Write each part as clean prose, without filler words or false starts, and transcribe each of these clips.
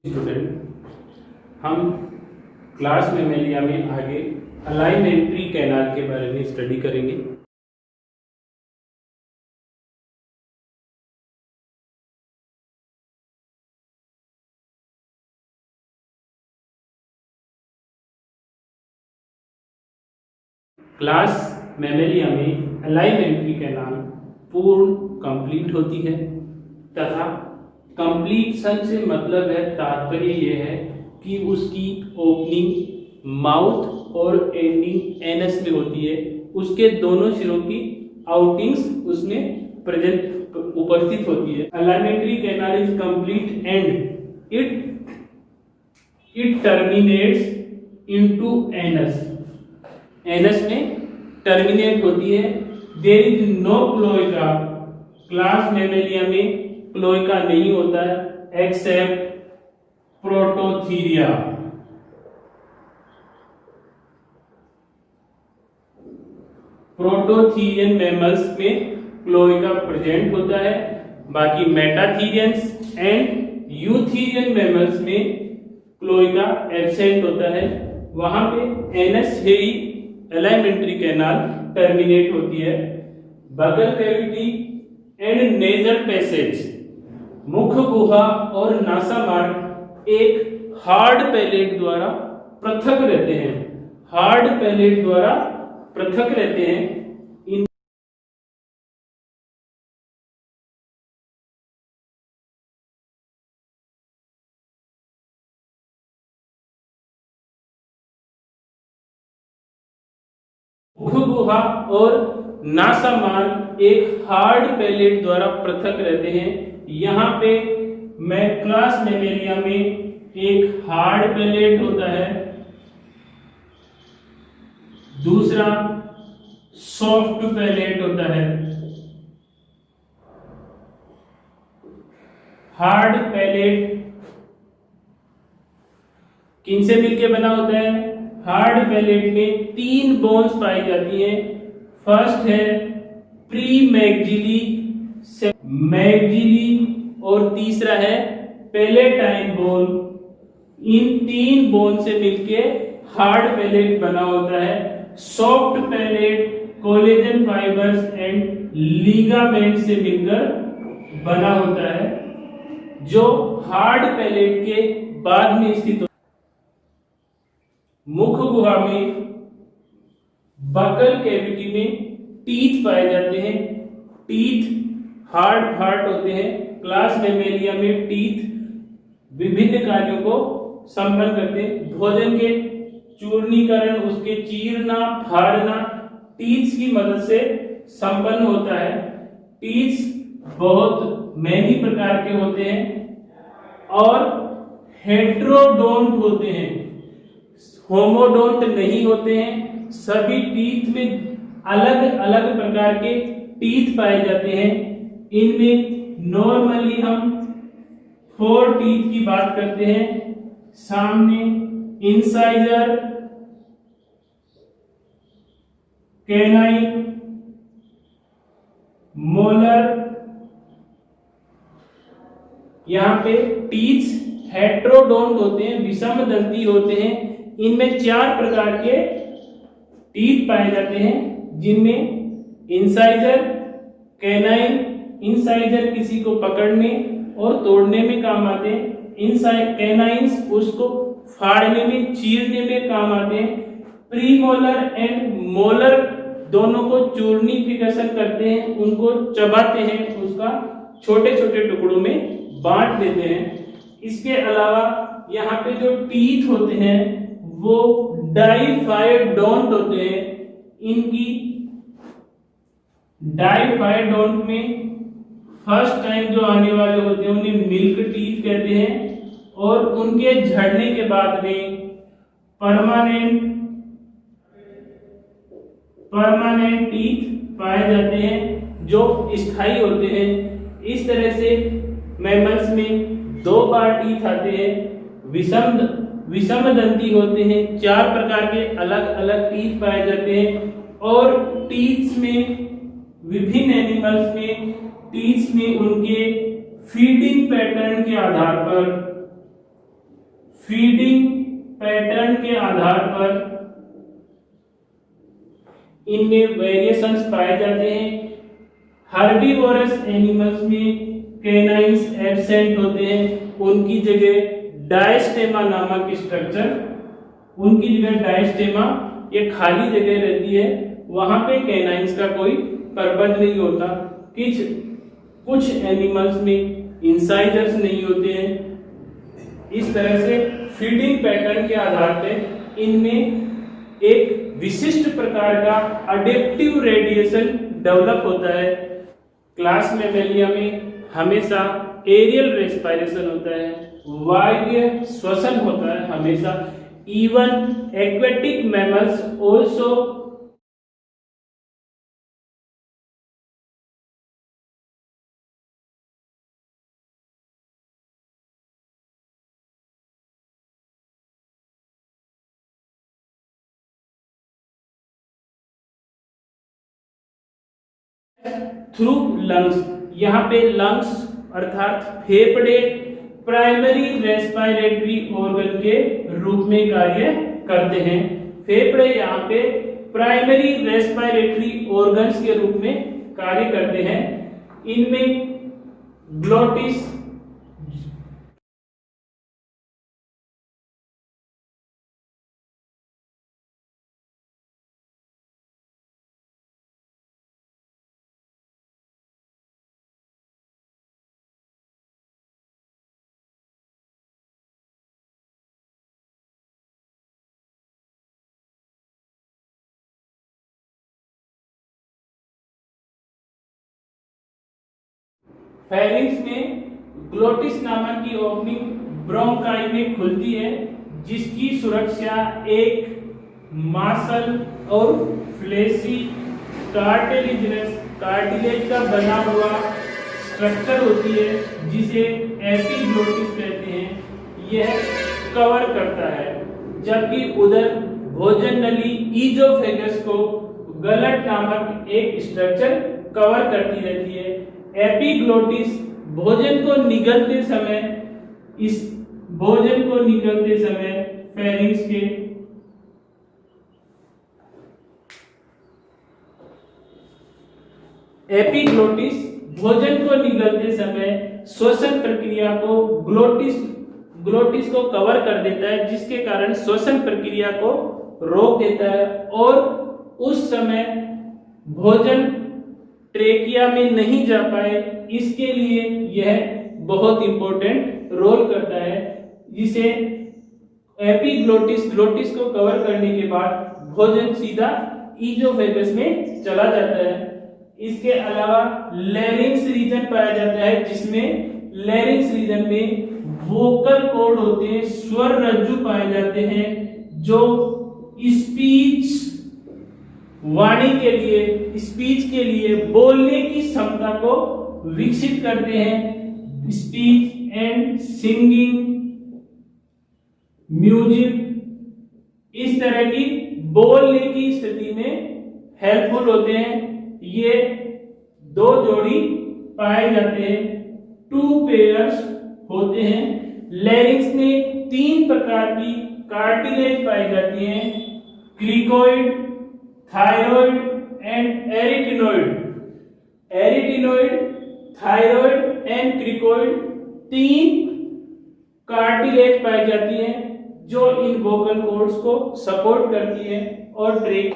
Student, हम class mammalia में आगे अलाइमेंट्री कैनाल के बारे में स्टडी करेंगे। क्लास मेमेलिया में अलाइमेंट्री कैनाल पूर्ण कंप्लीट होती है तथा कंप्लीशन से मतलब है, तात्पर्य यह है कि उसकी ओपनिंग माउथ और एंडिंग एनस में होती है। उसके दोनों सिरों की आउटिंग्स उसमें प्रेजेंट उपस्थित होती है। Alimentary canal is complete and it terminates into anus. Anus में टर्मिनेट होती है। There is no cloaca. Class mammalia में क्लोएका नहीं होता है एक्सेप्ट प्रोटोथीरिया। प्रोटोथीरियन मैमल्स में क्लोएका प्रेजेंट होता है। बाकी मेटाथीरियंस एंड यूथीरियन मैमल्स में क्लोएका एब्सेंट होता है। वहां पे एनस से ही अलाइमेंट्री कैनाल टर्मिनेट होती है। बगल कैविटी एंड नेजल पैसेज, मुख गुहा और नासामार्ग एक हार्ड पैलेट द्वारा पृथक रहते हैं। हार्ड पैलेट द्वारा पृथक रहते हैं। इन मुख गुहा और नासामार्ग एक हार्ड पैलेट द्वारा पृथक रहते हैं। यहाँ पे मैं क्लास मेमेलिया में एक हार्ड पैलेट होता है, दूसरा सॉफ्ट पैलेट होता है। हार्ड पैलेट किनसे मिलके बना होता है? हार्ड पैलेट में 3 बोन्स पाई जाती हैं। फर्स्ट है प्री मैग्जिली, मैग्जिली और तीसरा है पैलेटाइन बोन। इन 3 बोन से मिलके हार्ड पैलेट बना होता है। Soft palate collagen fibres and ligament से मिलकर बना होता है, जो हार्ड पैलेट के बाद में स्थित होता है। मुख गुहा में बकल कैविटी में टीथ पाए जाते हैं। टीथ हार्ड पार्ट होते हैं। क्लास मेमेलिया में टीथ विभिन्न कार्यों को संपन्न करते हैं। भोजन के चूर्णीकरण, उसके चीरना, फाड़ना टीथ की मदद से संपन्न होता है। टीथ बहुत मैनी प्रकार के होते हैं और हेट्रोडोंट होते हैं, होमोडोंट नहीं होते हैं। सभी टीथ में अलग अलग प्रकार के टीथ पाए जाते हैं। इनमें नॉर्मली हम 4 टीथ की बात करते हैं। सामने इंसाइजर, कैनाइन, मोलर। यहाँ पे टीथ हेट्रोडोंट होते हैं, विषम दंती होते हैं। इनमें 4 प्रकार के टीथ पाए जाते हैं, जिनमें इंसाइजर, कैनाइन। इंसाइजर किसी को पकड़ने और तोड़ने में काम आते हैं। कैनाइन्स उसको फाड़ने में, चीरने में काम आते हैं। प्रीमोलर एंड मोलर दोनों को चूर्णीफिकेशन करते हैं, उनको चबाते हैं, उसका छोटे छोटे टुकड़ों में बांट देते हैं। इसके अलावा यहाँ पे जो टीथ होते हैं वो डाइफाइडोंट होते हैं। इनकी डाइफाइडोंट में फर्स्ट टाइम जो आने वाले होते हैं उन्हें मिल्क टीथ कहते हैं, और उनके झड़ने के बाद में परमानेंट टीथ पाए जाते हैं, जो स्थायी होते हैं। इस तरह से मैमल्स में 2 बार टीथ आते हैं। विषम दंती होते हैं। 4 प्रकार के अलग अलग टीथ पाए जाते हैं। और टीथ में विभिन्न एनिमल्स में टीथ में उनके फीडिंग पैटर्न के आधार पर फीडिंग पैटर्न के आधार पर इनमें वेरिएशंस पाए जाते हैं। हर्बीवोरस एनिमल्स में कैनाइंस एब्सेंट होते हैं, उनकी जगह डायस्टेमा नामक स्ट्रक्चर, उनकी जगह डायस्टेमा ये खाली जगह रहती है, वहां पे कैनाइंस का कोई प्रबंध नहीं होता। कुछ एनिमल्स में इंसाइजर्स नहीं होते हैं। इस तरह से फीडिंग पैटर्न के आधार पर इनमें एक विशिष्ट प्रकार का अडेप्टिव रेडिएशन डेवलप होता है। क्लास मैमेलिया में हमेशा एरियल रेस्पिरेशन होता है, वायवीय श्वसन होता है हमेशा। Even aquatic mammals also through lungs, यहाँ पे लंग्स अर्थात फेफड़े प्राइमरी रेस्पिरेटरी ऑर्गन के रूप में कार्य करते हैं। फेफड़े यहाँ पे प्राइमरी रेस्पिरेटरी ऑर्गन्स के रूप में कार्य करते हैं। इनमें ग्लोटिस फेरिंग्स में ग्लोटिस नामक की ओपनिंग ब्रोंकाई में खुलती है, जिसकी सुरक्षा एक मासल और फ्लेसी कार्टिलेज का बना हुआ स्ट्रक्चर होती है, जिसे एपिग्लोटिस कहते हैं। यह कवर करता है, जबकि उधर भोजन नली ईजोफेगस को गलट नामक एक स्ट्रक्चर कवर करती रहती है। एपिग्लोटिस भोजन को निगलते समय फेरिंग्स के एपिग्लोटिस भोजन को निगलते समय श्वसन प्रक्रिया को ग्लोटिस को कवर कर देता है, जिसके कारण श्वसन प्रक्रिया को रोक देता है और उस समय भोजन ट्रेकिया में नहीं जा पाए, इसके लिए यह बहुत इंपॉर्टेंट रोल करता है। जिसे ग्लोटिस को कवर करने के बाद भोजन सीधा ईजोफेगस में चला जाता है। इसके अलावा लैरिंक्स रीजन पाया जाता है, जिसमें लैरिंक्स रीजन में वोकल कॉर्ड होते हैं, स्वर रज्जु पाए जाते हैं, जो स्पीच के लिए बोलने की क्षमता को विकसित करते हैं। स्पीच एंड सिंगिंग, म्यूजिक, इस तरह की बोलने की स्थिति में हेल्पफुल होते हैं। ये दो जोड़ी पाए जाते हैं, 2 पेयर्स होते हैं। लैरिंक्स में 3 प्रकार की कार्टिलेज पाई जाती हैं, cricoid, thyroid and arytenoid. Thyroid and cricoid 3 cartilage पाई जाती हैं, जो इन वोकल कॉर्ड्स को सपोर्ट करती है और ट्रेक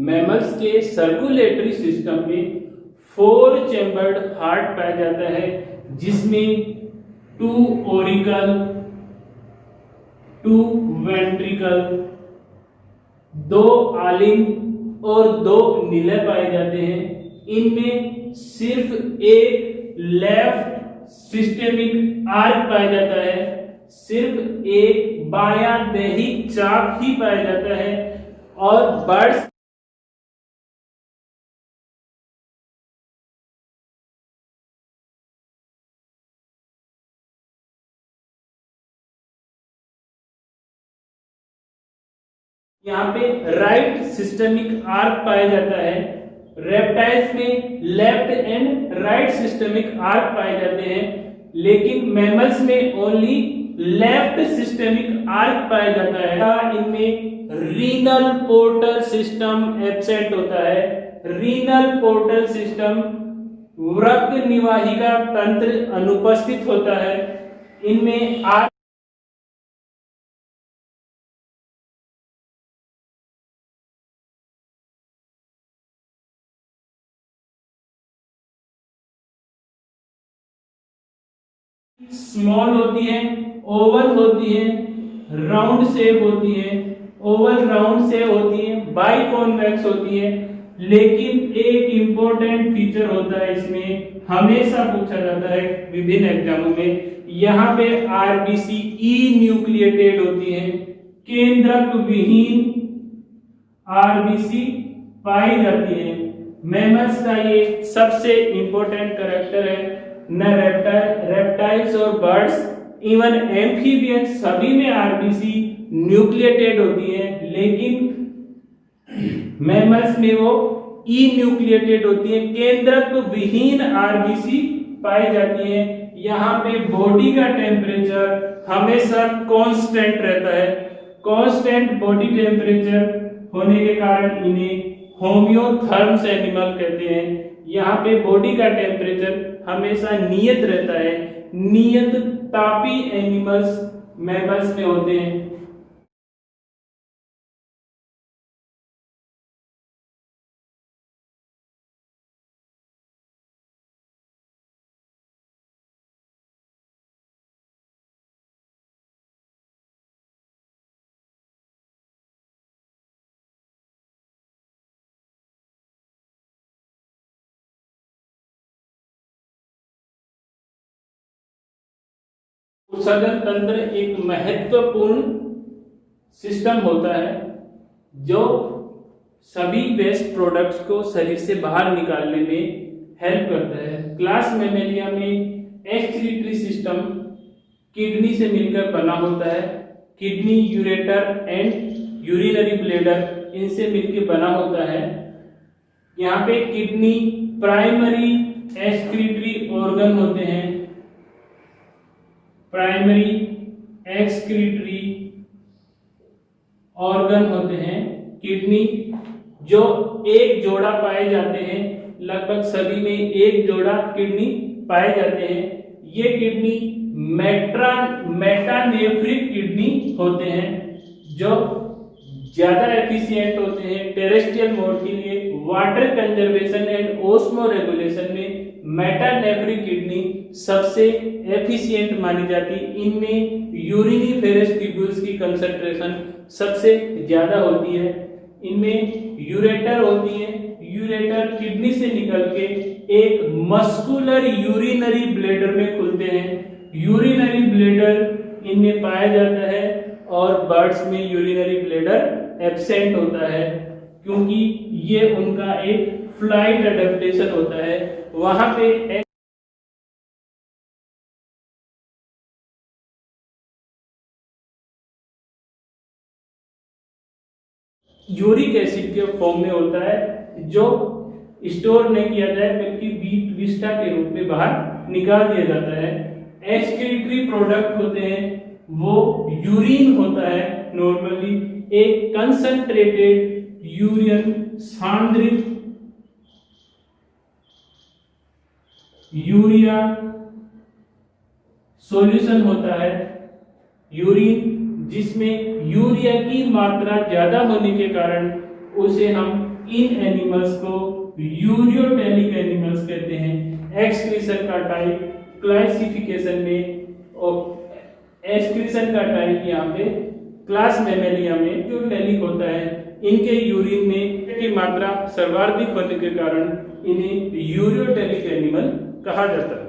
मैमल्स के सर्कुलेटरी सिस्टम में 4 चैम्बर्ड हार्ट पाया जाता है, जिसमें 2 ओरिकल, 2 वेंट्रिकल, 2 आलिंग और 2 नीले पाए जाते हैं। इनमें सिर्फ एक लेफ्ट सिस्टेमिक आर्क पाया जाता है, सिर्फ एक बायां दैहिक चाप ही पाया जाता है। और बर्ड्स यहाँ पे राइट सिस्टमिक आर्क पाया जाता है। रेप्टाइल्स में left and right systemic arc पाए जाते हैं, लेकिन मैमल्स में ओनली लेफ्ट सिस्टमिक आर्क पाया जाता है। इनमें रीनल पोर्टल सिस्टम एब्सेंट होता है। रीनल पोर्टल सिस्टम, वृक्क निवाहिका तंत्र अनुपस्थित होता है। इनमें आर्क स्मॉल होती है, ओवल होती है, राउंड शेप होती है, ओवल राउंड शेप होती है, बाई कॉन्वेक्स होती है। लेकिन एक इंपॉर्टेंट फीचर होता है इसमें, हमेशा पूछा जाता है विभिन्न एग्जामों में, यहाँ पे आरबीसी ई न्यूक्लिएटेड होती है, केंद्रक विहीन आरबीसी पाई जाती है। मैमल्स का ये सबसे इंपॉर्टेंट कैरेक्टर है। न रेप्टाइल्स और बर्ड्स, इवन एम्फीबियंस, सभी में आरबीसी न्यूक्लिएटेड होती है, लेकिन मैमल्स में वो ई न्यूक्लिएटेड होती है, केंद्रक विहीन आरबीसी पाई जाती है। यहाँ पे बॉडी का टेम्परेचर हमेशा कांस्टेंट रहता है। कांस्टेंट बॉडी टेम्परेचर होने के कारण इन्हें होम्योथर्म्स एनिमल कहते हैं। यहाँ पे बॉडी का टेम्परेचर हमेशा नियत रहता है। नियत तापी एनिमल्स मैमल्स में होते हैं। उत्सर्जन तंत्र एक महत्वपूर्ण सिस्टम होता है जो सभी वेस्ट प्रोडक्ट्स को शरीर से बाहर निकालने में हेल्प करता है। क्लास मैमेलिया में एक्सक्रीटरी सिस्टम किडनी से मिलकर बना होता है। Kidney, ureter and urinary bladder इनसे मिलकर बना होता है। यहाँ पे किडनी प्राइमरी एक्सक्रीटरी ऑर्गन होते हैं। प्राइमरी एक्सक्रीटरी ऑर्गन होते हैं किडनी, जो एक जोड़ा पाए जाते हैं। लगभग सभी में एक जोड़ा किडनी पाए जाते हैं। ये किडनी मेटानेफ्रिक किडनी होते हैं, जो ज्यादा एफिशिएंट होते हैं टेरेस्ट्रियल मोड के लिए। Water conservation and osmo regulation में मेटानेफ्रिक किडनी सबसे एफिशिएंट मानी जाती है। इनमें यूरिनिफेरस ट्यूब्यूल्स की कंसंट्रेशन सबसे ज्यादा होती है। इनमें यूरेटर होती है। यूरेटर किडनी से निकल के एक मस्कुलर यूरिनरी ब्लैडर में खुलते हैं। यूरिनरी ब्लैडर इनमें पाया जाता है और बर्ड्स में यूरिनरी ब्लैडर एब्सेंट होता है, क्योंकि ये उनका एक फ्लाइट एडेप्टेशन होता है। वहां पे यूरिक एसिड के फॉर्म में होता है, जो स्टोर नहीं किया जाए बल्कि विस्टा के रूप में बाहर निकाल दिया जाता है। एक्सक्रीटरी प्रोडक्ट होते हैं, वो यूरिन होता है। नॉर्मली एक कंसंट्रेटेड यूरिन सांद्रित यूरिया सॉल्यूशन होता है। यूरिन जिसमें यूरिया की मात्रा ज्यादा होने के कारण उसे हम इन एनिमल्स को यूरियोटेलिक एनिमल्स कहते हैं। एक्सक्रीशन का टाइप क्लासिफिकेशन में, और एक्सक्रीशन का टाइप यहाँ पे क्लास मैमेलिया में यूरियोटेलिक होता है। इनके यूरिन में की मात्रा सर्वाधिक होने के कारण इन्हें यूरियोटेलिक एनिमल कहा जाता है।